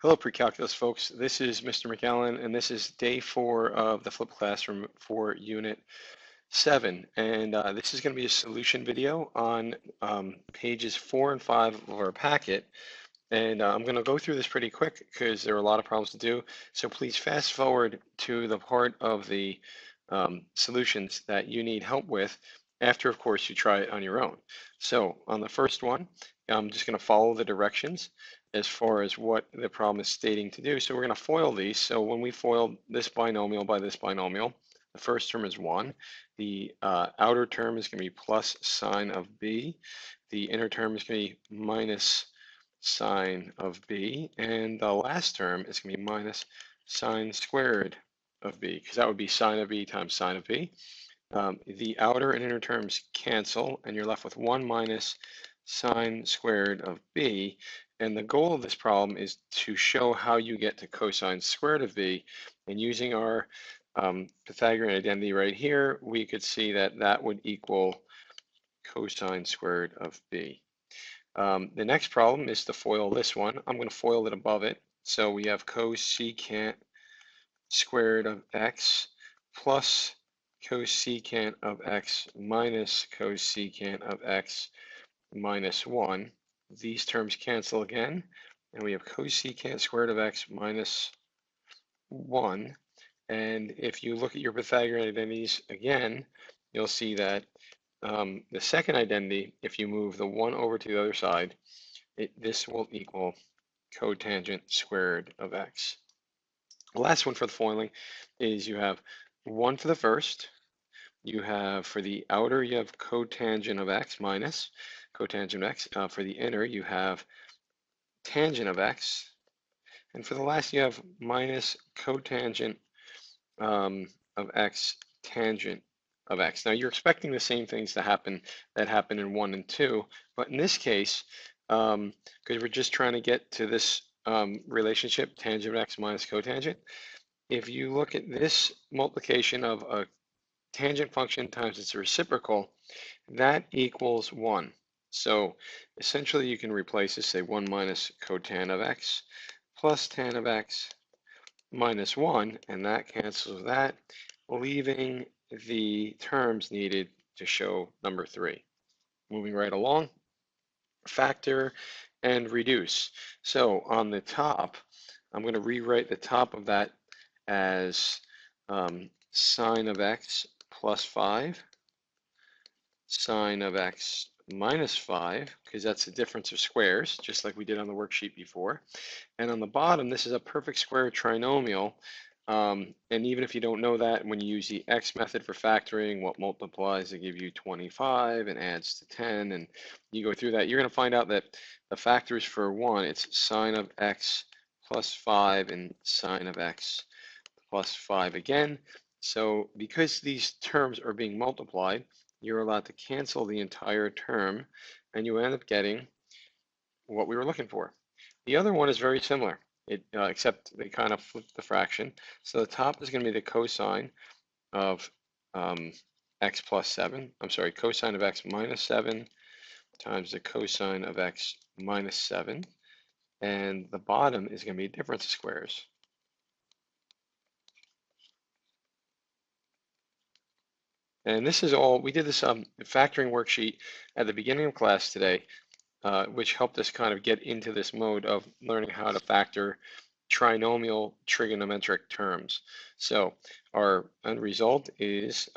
Hello, pre-calculus folks. This is Mr. McAllen, and this is day 4 of the flipped classroom for Unit 7. And this is going to be a solution video on pages 4 and 5 of our packet. And I'm going to go through this pretty quick because there are a lot of problems to do. So please fast forward to the part of the solutions that you need help with after, of course, you try it on your own. So on the first one, I'm just going to follow the directions as far as what the problem is stating to do. So we're going to FOIL these. So when we FOIL this binomial by this binomial, the first term is 1. The outer term is going to be plus sine of b. The inner term is going to be minus sine of b. And the last term is going to be minus sine squared of b, because that would be sine of b times sine of b. The outer and inner terms cancel, and you're left with 1 minus sine squared of b. And the goal of this problem is to show how you get to cosine squared of b. And using our Pythagorean identity right here, we could see that that would equal cosine squared of b. The next problem is to FOIL this one. I'm going to FOIL it above it. So we have cosecant squared of x plus cosecant of x minus cosecant of x minus 1. These terms cancel again, and we have cosecant squared of x minus 1. And if you look at your Pythagorean identities again, you'll see that the second identity, if you move the 1 over to the other side, this will equal cotangent squared of x. The last one for the foiling is you have 1 for the first. You have, for the outer, you have cotangent of x minus cotangent of x. For the inner, you have tangent of x. And for the last, you have minus cotangent of x tangent of x. Now, you're expecting the same things to happen that happen in 1 and 2, but in this case, because we're just trying to get to this relationship, tangent of x minus cotangent, if you look at this multiplication of a tangent function times its reciprocal, that equals 1. So essentially you can replace this, say 1 minus cotan of x plus tan of x minus 1, and that cancels that, leaving the terms needed to show number 3. Moving right along, factor and reduce. So on the top, I'm going to rewrite the top of that as sine of x plus 5, sine of x minus 5, because that's the difference of squares, just like we did on the worksheet before. And on the bottom, this is a perfect square trinomial. And even if you don't know that, when you use the x method for factoring, what multiplies to give you 25 and adds to 10, and you go through that, you're going to find out that the factors for 1, it's sine of x plus 5 and sine of x plus 5 again. So because these terms are being multiplied, you're allowed to cancel the entire term, and you end up getting what we were looking for. The other one is very similar, except they kind of flip the fraction. So the top is going to be the cosine of x plus 7. I'm sorry, cosine of x minus 7 times the cosine of x minus 7. And the bottom is going to be difference of squares. And this is all, we did this factoring worksheet at the beginning of class today, which helped us kind of get into this mode of learning how to factor trinomial trigonometric terms. So our end result is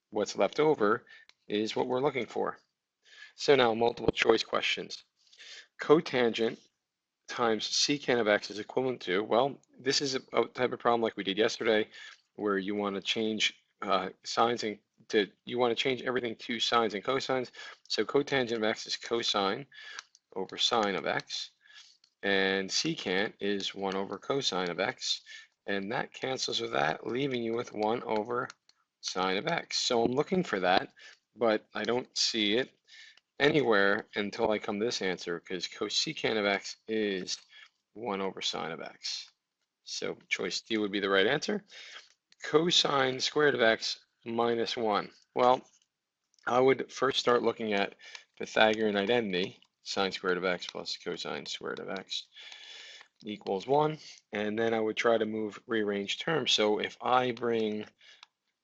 what's left over is what we're looking for. So now multiple choice questions. Cotangent times secant of x is equivalent to, well, this is a type of problem like we did yesterday, where you want to change sines and you want to change everything to sines and cosines. So cotangent of x is cosine over sine of x, and secant is 1 over cosine of x, and that cancels with that, leaving you with 1 over sine of x. So I'm looking for that, but I don't see it anywhere until I come to this answer, because cosecant of x is 1 over sine of x. So choice D would be the right answer. Cosine squared of x minus 1. Well, I would first start looking at Pythagorean identity, sine squared of x plus cosine squared of x. equals 1, and then I would try to rearrange terms. So if I bring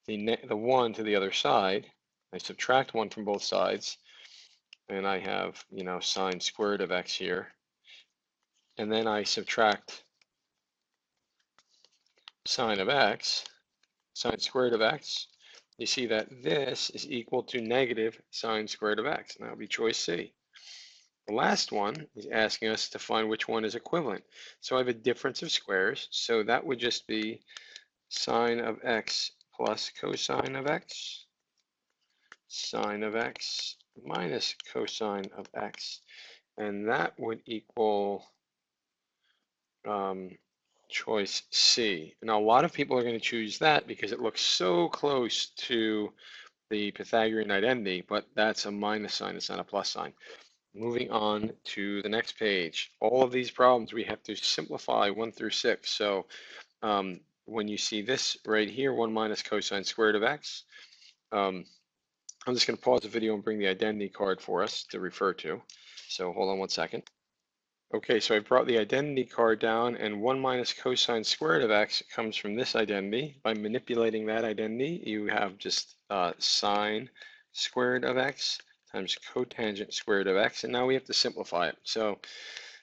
the 1 to the other side, I subtract 1 from both sides, and I have, sine squared of x here, and then I subtract sine of x, sine squared of x, you see that this is equal to negative sine squared of x, and that would be choice C. The last one is asking us to find which one is equivalent. So I have a difference of squares, so that would just be sine of x plus cosine of x, sine of x minus cosine of x, and that would equal choice C. Now, a lot of people are going to choose that because it looks so close to the Pythagorean identity, but that's a minus sign, it's not a plus sign. Moving on to the next page. All of these problems we have to simplify 1 through 6. So when you see this right here, 1 minus cosine squared of x, I'm just going to pause the video and bring the identity card for us to refer to. So hold on 1 second. Okay, so I brought the identity card down, and 1 minus cosine squared of x comes from this identity. By manipulating that identity, you have just sine squared of x times cotangent squared of x, and now we have to simplify it. So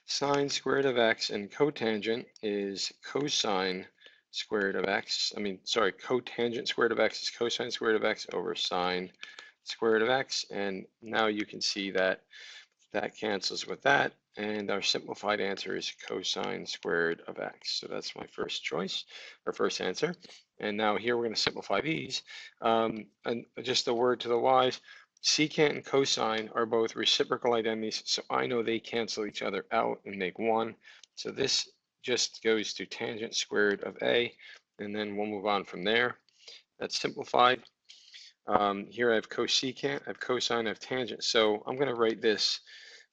sine squared of x and cotangent is cosine squared of x. Cotangent squared of x is cosine squared of x over sine squared of x, and now you can see that that cancels with that, and our simplified answer is cosine squared of x. So that's my first choice, or first answer. And now here we're going to simplify these. And just a word to the wise, secant and cosine are both reciprocal identities, so I know they cancel each other out and make 1. So this just goes to tangent squared of a, and then we'll move on from there. That's simplified. Here I have cosecant, I have cosine, I have tangent. So I'm going to write this,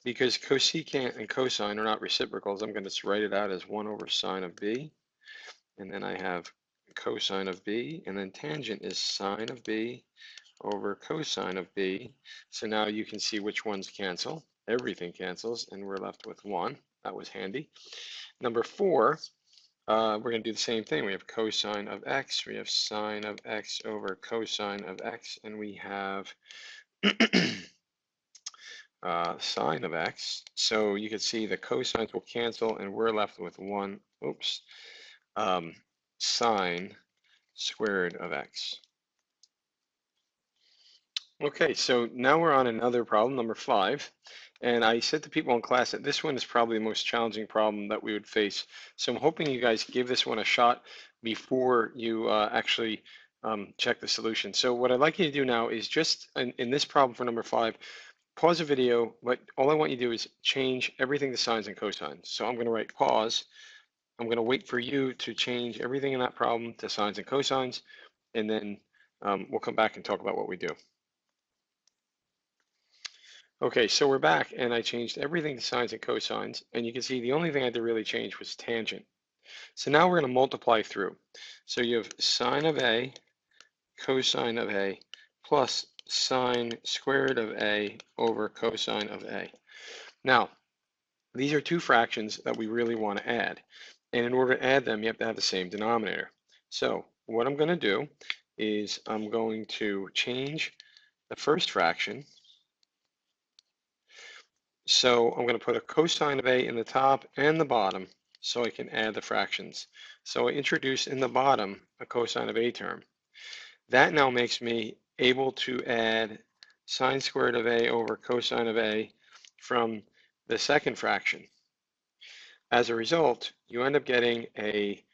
because cosecant and cosine are not reciprocals, I'm going to just write it out as 1 over sine of b. And then I have cosine of b, and then tangent is sine of b over cosine of b. So now you can see which ones cancel. Everything cancels, and we're left with 1. That was handy. Number 4, we're going to do the same thing. We have cosine of x, we have sine of x over cosine of x, and we have sine of x. So you can see the cosines will cancel, and we're left with 1, sine squared of x. Okay, so now we're on another problem, number 5. And I said to people in class that this one is probably the most challenging problem that we would face. So I'm hoping you guys give this one a shot before you actually check the solution. So what I'd like you to do now is just in this problem for number 5, pause the video, but all I want you to do is change everything to sines and cosines. So I'm going to write pause. I'm going to wait for you to change everything in that problem to sines and cosines, and then we'll come back and talk about what we do. Okay, so we're back, and I changed everything to sines and cosines, and you can see the only thing I had to really change was tangent. So now we're going to multiply through. So you have sine of a, cosine of a, plus sine squared of a over cosine of a. Now, these are two fractions that we really want to add. And in order to add them, you have to have the same denominator. So what I'm going to do is I'm going to change the first fraction. So I'm going to put a cosine of a in the top and the bottom so I can add the fractions. So I introduce in the bottom a cosine of a term. That now makes me able to add sine squared of a over cosine of a from the second fraction. As a result, you end up getting a,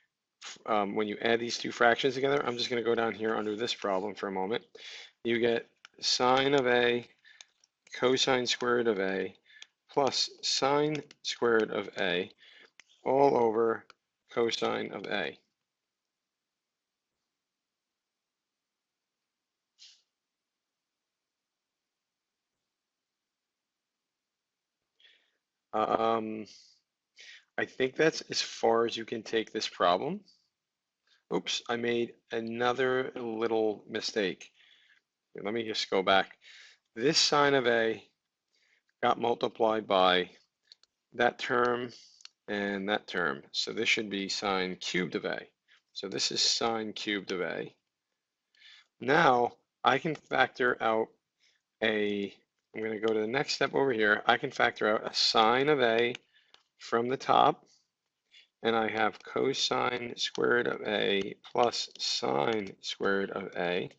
when you add these two fractions together, I'm just going to go down here under this problem for a moment. You get sine of a cosine squared of a plus sine squared of a all over cosine of a. I think that's as far as you can take this problem. Oops, I made another little mistake. Let me just go back. This sine of a got multiplied by that term and that term. So this should be sine cubed of A. So this is sine cubed of A. Now I can factor out I'm going to go to the next step over here. I can factor out a sine of A from the top, and I have cosine squared of A plus sine squared of A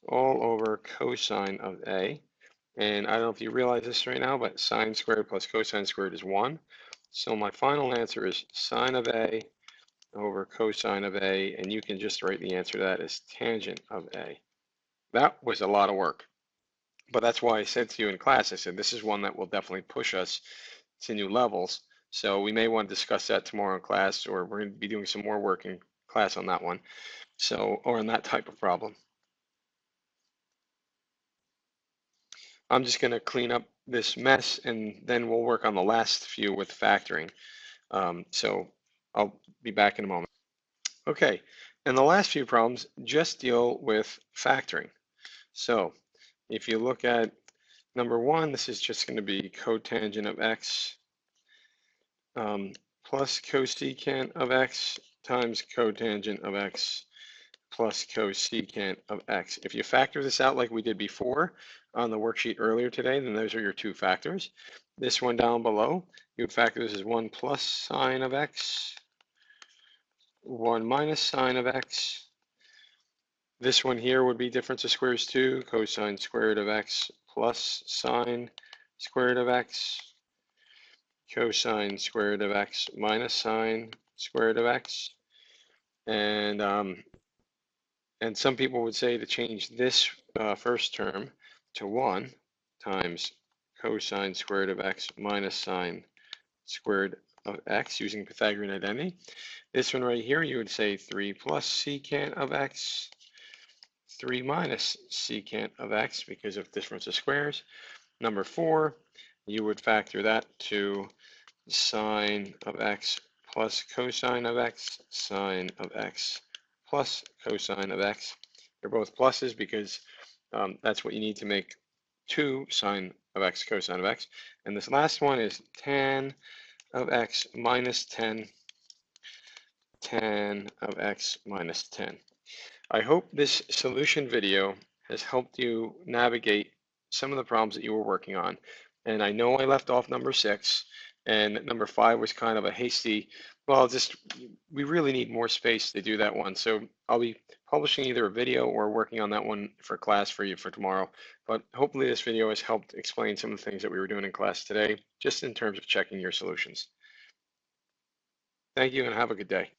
all over cosine of A. And I don't know if you realize this right now, but sine squared plus cosine squared is 1. So my final answer is sine of A over cosine of A, and you can just write the answer to that as tangent of A. That was a lot of work, but that's why I said to you in class, I said this is one that will definitely push us to new levels. So we may want to discuss that tomorrow in class, or we're going to be doing some more work in class on that one. So, or on that type of problem. I'm just going to clean up this mess, and then we'll work on the last few with factoring. So I'll be back in a moment. Okay, and the last few problems just deal with factoring. So if you look at number 1, this is just going to be cotangent of x plus cosecant of x times cotangent of x plus cosecant of x. If you factor this out like we did before on the worksheet earlier today, then those are your two factors. This one down below, you would factor this as 1 plus sine of x, 1 minus sine of x. This one here would be difference of squares too, cosine squared of x plus sine squared of x, cosine squared of x minus sine squared of x. And some people would say to change this first term to 1 times cosine squared of x minus sine squared of x using Pythagorean identity. This one right here, you would say 3 plus secant of x, 3 minus secant of x because of difference of squares. Number 4, you would factor that to sine of x plus cosine of x, sine of x plus cosine of x. They're both pluses because that's what you need to make 2 sine of x cosine of x. And this last one is tan of x minus 10, tan of x minus 10. I hope this solution video has helped you navigate some of the problems that you were working on. And I know I left off number 6, and number 5 was kind of a hasty, well, we really need more space to do that one. So I'll be publishing either a video or working on that one for class for you for tomorrow. But hopefully this video has helped explain some of the things that we were doing in class today, just in terms of checking your solutions. Thank you and have a good day.